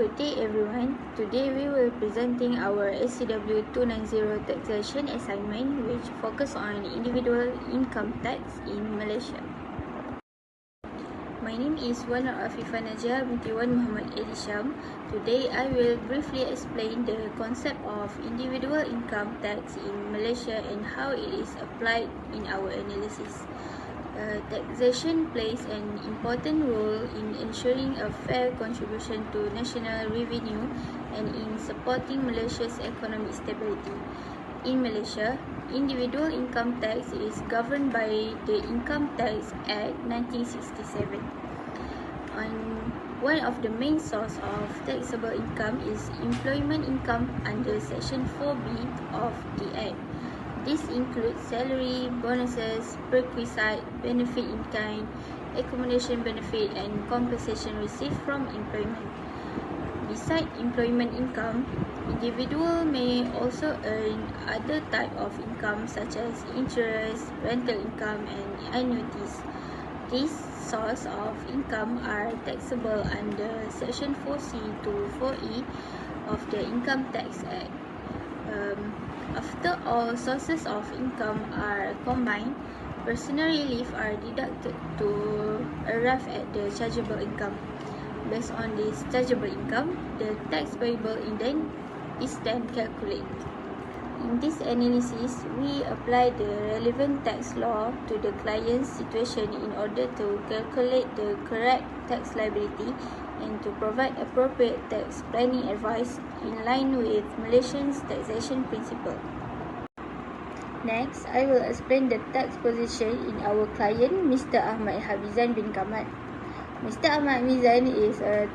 Good day everyone. Today we will presenting our ACW290 taxation assignment which focus on individual income tax in Malaysia. My name is Wana Afifah Najah binti Wan Muhammad Elisham. Today I will briefly explain the concept of individual income tax in Malaysia and how it is applied in our analysis. Taxation plays an important role in ensuring a fair contribution to national revenue and in supporting Malaysia's economic stability. In Malaysia, individual income tax is governed by the Income Tax Act 1967. One of the main sources of taxable income is employment income under Section 4B of the Act. This includes salary, bonuses, perquisite, benefit in kind, accommodation benefit, and compensation received from employment. Besides employment income, individuals may also earn other types of income such as interest, rental income, and annuities. These sources of income are taxable under Section 4C to 4E of the Income Tax Act. After all sources of income are combined, personal relief are deducted to arrive at the chargeable income. Based on this chargeable income, the tax payable is then calculated. In this analysis, we apply the relevant tax law to the client's situation in order to calculate the correct tax liability and to provide appropriate tax planning advice in line with Malaysian's taxation principle. Next, I will explain the tax position in our client, Mr. Ahmad Hamizan bin Kamal. Mr. Ahmad Hamizan is a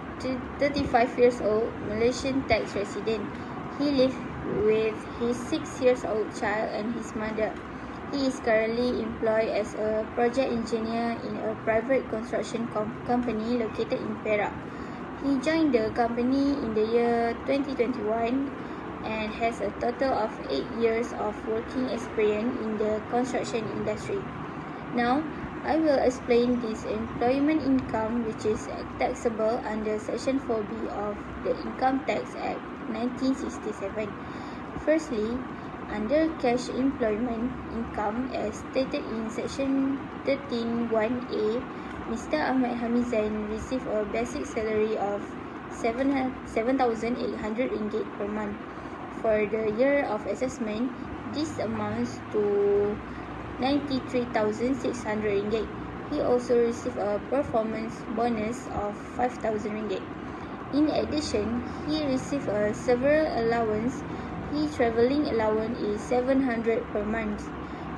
35 years old Malaysian tax resident. He lives with his 6-year-old child and his mother. He is currently employed as a project engineer in a private construction company located in Perak. He joined the company in the year 2021 and has a total of 8 years of working experience in the construction industry. Now, I will explain this employment income which is taxable under Section 4B of the Income Tax Act 1967. Firstly, under cash employment income as stated in Section 13(1)(a), Mr. Ahmad Hamizan received a basic salary of 7,800 ringgit per month. For the year of assessment, this amounts to 93,600 ringgit. He also received a performance bonus of 5,000 ringgit. In addition, he received several allowance. His travelling allowance is 700 per month.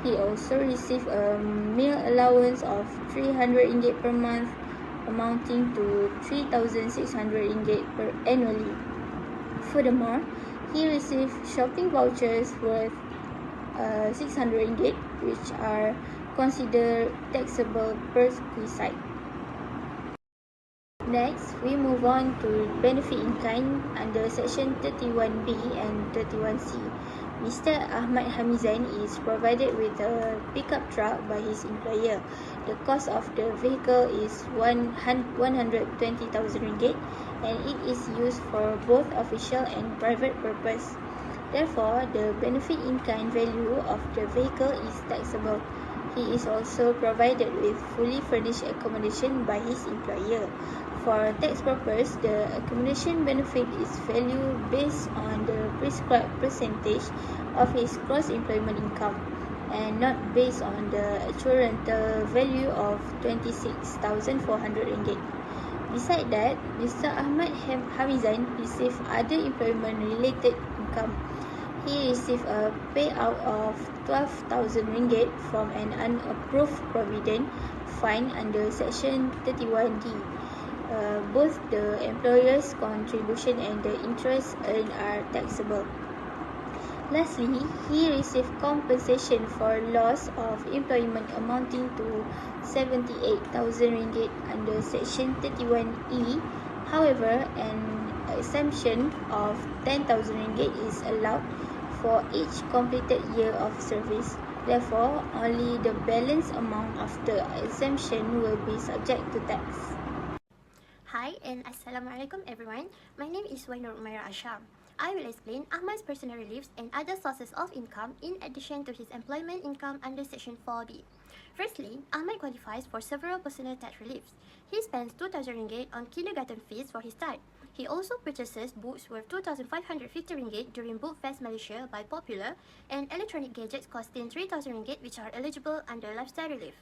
He also received a meal allowance of 300 ringgit per month, amounting to 3,600 ringgit per annually. Furthermore, he received shopping vouchers worth 600 ringgit, which are considered taxable perquisite. Next, we move on to benefit in kind under Section 31B and 31C. Mr. Ahmad Hamizan is provided with a pickup truck by his employer. The cost of the vehicle is 120,000 ringgit and it is used for both official and private purpose. Therefore, the benefit in kind value of the vehicle is taxable. He is also provided with fully furnished accommodation by his employer. For tax purpose, the accommodation benefit is valued based on the prescribed percentage of his gross employment income and not based on the actual rental value of 26,400 ringgit. Besides that, Mr. Ahmad Hamizan received other employment-related income. He received a payout of 12,000 ringgit from an unapproved provident fund under Section 31D. Both the employer's contribution and the interest earned are taxable. Lastly, he received compensation for loss of employment amounting to 78,000 ringgit under Section 31E. However, an exemption of 10,000 ringgit is allowed for each completed year of service. Therefore, only the balance amount after exemption will be subject to tax. Hi and Assalamualaikum everyone. My name is Wainur Umaira Asham. I will explain Ahmad's personal reliefs and other sources of income in addition to his employment income under Section 4B. Firstly, Ahmad qualifies for several personal tax reliefs. He spends 2,000 ringgit on kindergarten fees for his child. He also purchases books worth 2,550 ringgit during Book Fest Malaysia by Popular and electronic gadgets costing 3,000 ringgit which are eligible under lifestyle relief.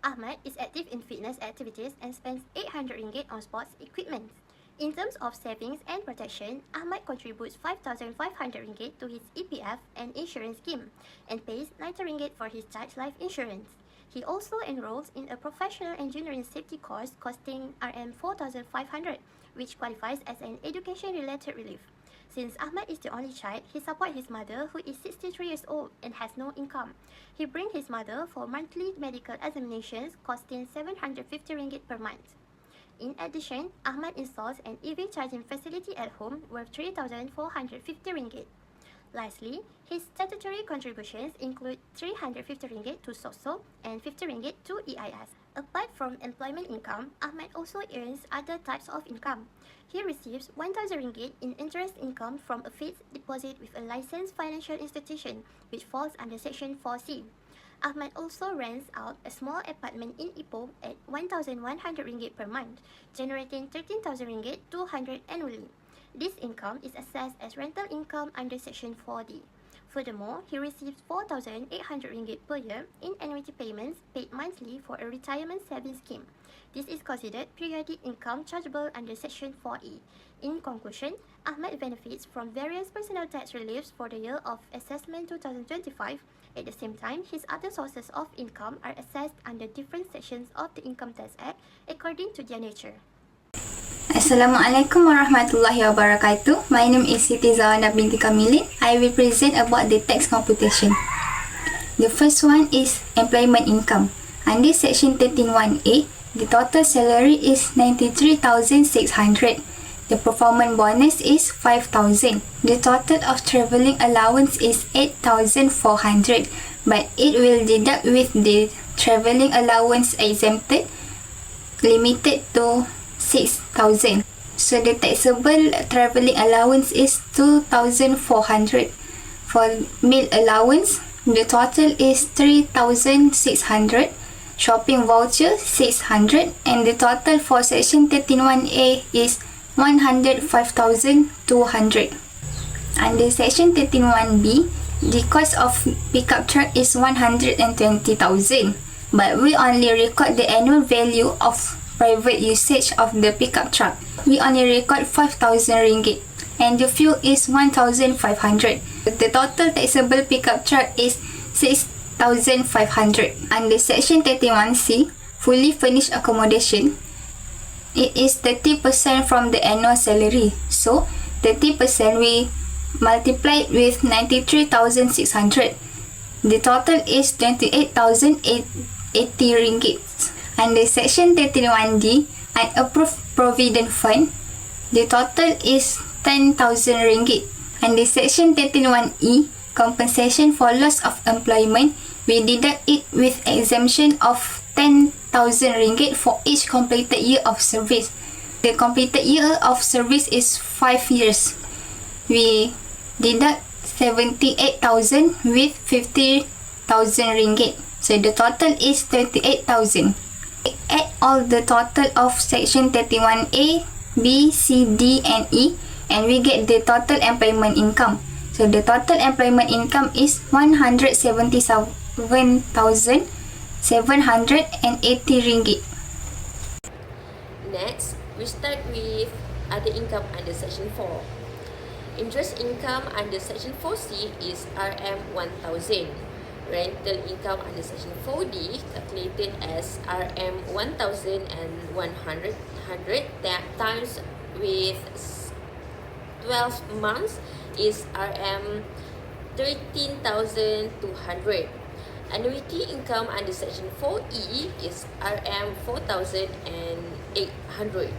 Ahmad is active in fitness activities and spends 800 ringgit on sports equipment. In terms of savings and protection, Ahmad contributes 5,500 ringgit to his EPF and insurance scheme and pays 90 ringgit for his child's life insurance. He also enrolls in a professional engineering safety course costing Rm 4,500, which qualifies as an education-related relief. Since Ahmad is the only child, he supports his mother who is 63 years old and has no income. He brings his mother for monthly medical examinations costing 750 ringgit per month. In addition, Ahmad installs an EV charging facility at home worth 3,450 ringgit. Lastly, his statutory contributions include 350 ringgit to SOSO and 50 ringgit to EIS. Apart from employment income, Ahmad also earns other types of income. He receives 1,000 ringgit in interest income from a fixed deposit with a licensed financial institution, which falls under Section 4C. Ahmad also rents out a small apartment in Ipoh at 1,100 ringgit per month, generating 13,000 ringgit 200 annually. This income is assessed as rental income under Section 4D. Furthermore, he receives 4,800 ringgit per year in annuity payments paid monthly for a retirement savings scheme. This is considered periodic income chargeable under Section 4E. In conclusion, Ahmad benefits from various personal tax reliefs for the year of assessment 2025. At the same time, his other sources of income are assessed under different sections of the Income Tax Act according to their nature. Assalamualaikum warahmatullahi wabarakatuh. My name is Siti Zawana binti Kamilin. I will present about the tax computation. The first one is employment income. Under Section 13(1)(a), the total salary is 93,600. The performance bonus is 5,000. The total of travelling allowance is 8,400, but it will deduct with the travelling allowance exempted, limited to 6,000. So the taxable travelling allowance is 2,400. For meal allowance, the total is 3,600. Shopping voucher 600, and the total for Section 13(1)(a) is 105,200. Under Section 13(1)(b), the cost of pickup truck is 120,000, but we only record the annual value of private usage of the pickup truck. We only record 5,000 ringgit, and the fuel is 1,500. The total taxable pickup truck is 6,500. Under Section 31C, fully furnished accommodation, it is 30% from the annual salary. So 30% we multiply it with 93,600. The total is 28,080 ringgit. Under Section 31D, unapproved provident fund, the total is 10,000 ringgit. Under Section 13(1)(e), compensation for loss of employment, we deduct it with exemption of 10,000 ringgit for each completed year of service. The completed year of service is 5 years. We deduct 78,000 with 50,000 ringgit. So the total is 28,000. Add all the total of Section 31A, B, C, D, and E, and we get the total employment income. So the total employment income is 177,780 ringgit. Next, we start with other income under Section 4. Interest income under Section 4C is Rm1,000. Rental income under Section 4D calculated as Rm1,100 times with 12 months is Rm13,200. Annuity income under Section 4E is Rm4,800.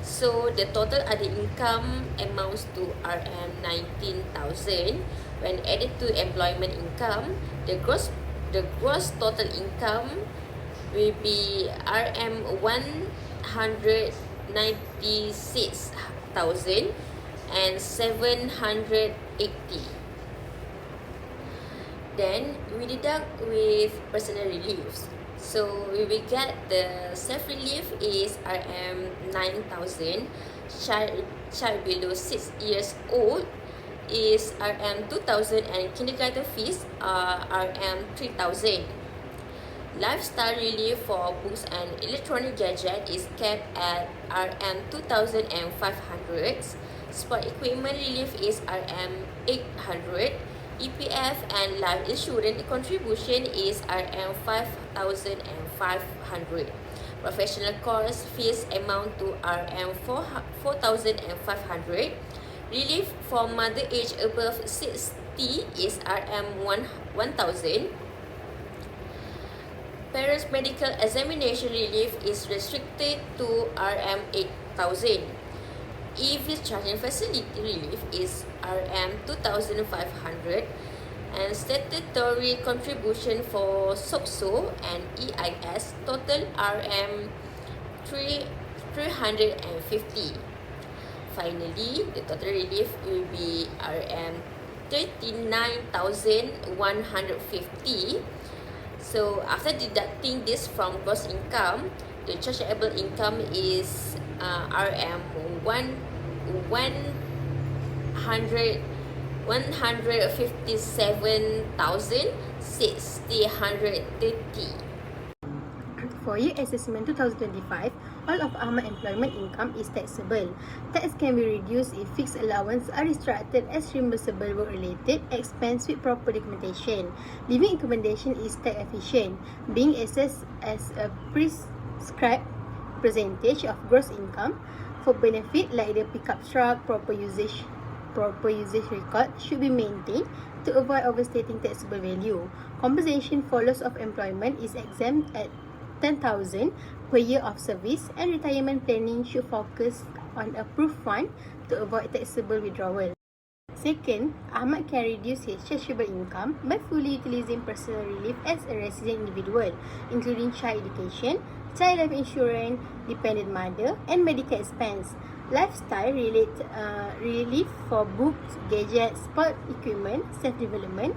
So the total other income amounts to Rm19,000. When added to employment income, the gross total income will be Rm100 96,780. Then we deduct with personal reliefs. So we will get the self-relief is RM9,000. Child below 6 years old is RM2,000, and kindergarten fees are RM3,000. Lifestyle relief for books and electronic gadget is capped at RM2,500. Sport equipment relief is RM800. EPF and life insurance contribution is RM5,500. Professional course fees amount to RM4,500. Relief for mother age above 60 is RM1,000. Parents medical examination relief is restricted to RM8,000. EV charging facility relief is RM2,500, and statutory contribution for SOCSO and EIS total RM350. Finally, the total relief will be RM39,150. So after deducting this from gross income, the chargeable income is RM157,630. For year assessment 2025, all of Ahmad employment income is taxable. Tax can be reduced if fixed allowance are restricted as reimbursable work-related expense with proper documentation. Living accommodation is tax efficient, being assessed as a prescribed percentage of gross income. For benefit like the pickup truck, proper usage record should be maintained to avoid overstating taxable value. Compensation for loss of employment is exempt at 10,000 per year of service, and retirement planning should focus on approved fund to avoid taxable withdrawal. Second, Ahmad can reduce his chargeable income by fully utilizing personal relief as a resident individual, including child education, child life insurance, dependent mother, and medical expense. Lifestyle relief for books, gadgets, sport equipment, self-development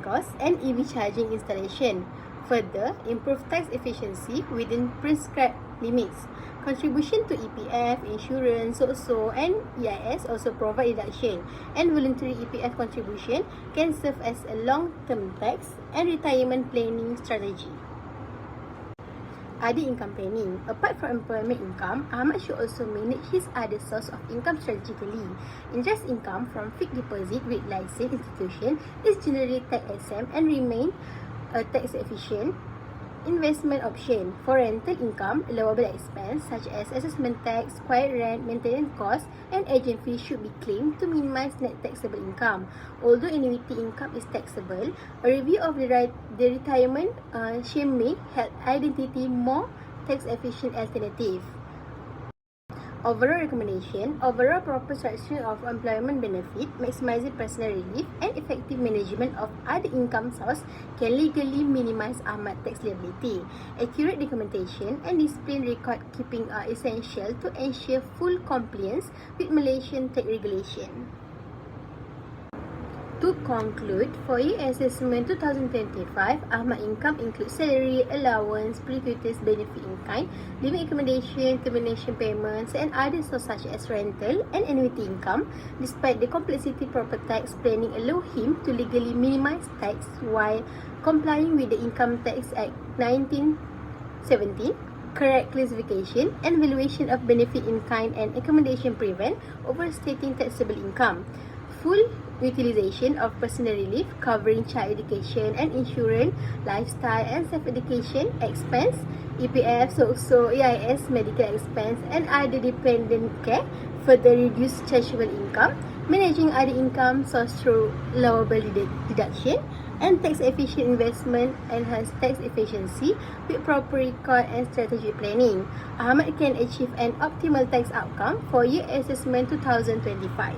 costs, and EV charging installation. Further, improve tax efficiency within prescribed limits. Contribution to EPF, insurance, SOCSO, and EIS also provide deduction, and voluntary EPF contribution can serve as a long-term tax and retirement planning strategy. Other income planning. Apart from employment income, Ahmad should also manage his other source of income strategically. Interest income from fixed deposit with licensed institution is generally tax exempt and remain a tax efficient investment option. For rental income, allowable expense such as assessment tax, quiet rent, maintenance costs, and agent fees should be claimed to minimize net taxable income. Although annuity income is taxable, a review of the retirement scheme may help identify more tax efficient alternative. Overall recommendation: overall proper structure of employment benefit, maximizing personal relief, and effective management of other income source can legally minimize Ahmad tax liability. Accurate documentation and disciplined record keeping are essential to ensure full compliance with Malaysian tax regulation. To conclude, for year assessment 2025, Ahmad income includes salary, allowance, gratuitous benefit in kind, living accommodation, termination payments, and other sources such as rental and annuity income. Despite the complexity, proper tax planning allow him to legally minimize tax while complying with the Income Tax Act 1970. Correct classification and valuation of benefit in kind and accommodation prevent overstating taxable income. Full utilization of personal relief covering child education and insurance, lifestyle and self-education expense, EPF, SOCSO, EIS, medical expense, and other dependent care further reduce chargeable income. Managing other income source through allowable deduction and tax-efficient investment enhance tax efficiency with proper record and strategic planning. Ahmad can achieve an optimal tax outcome for year assessment 2025.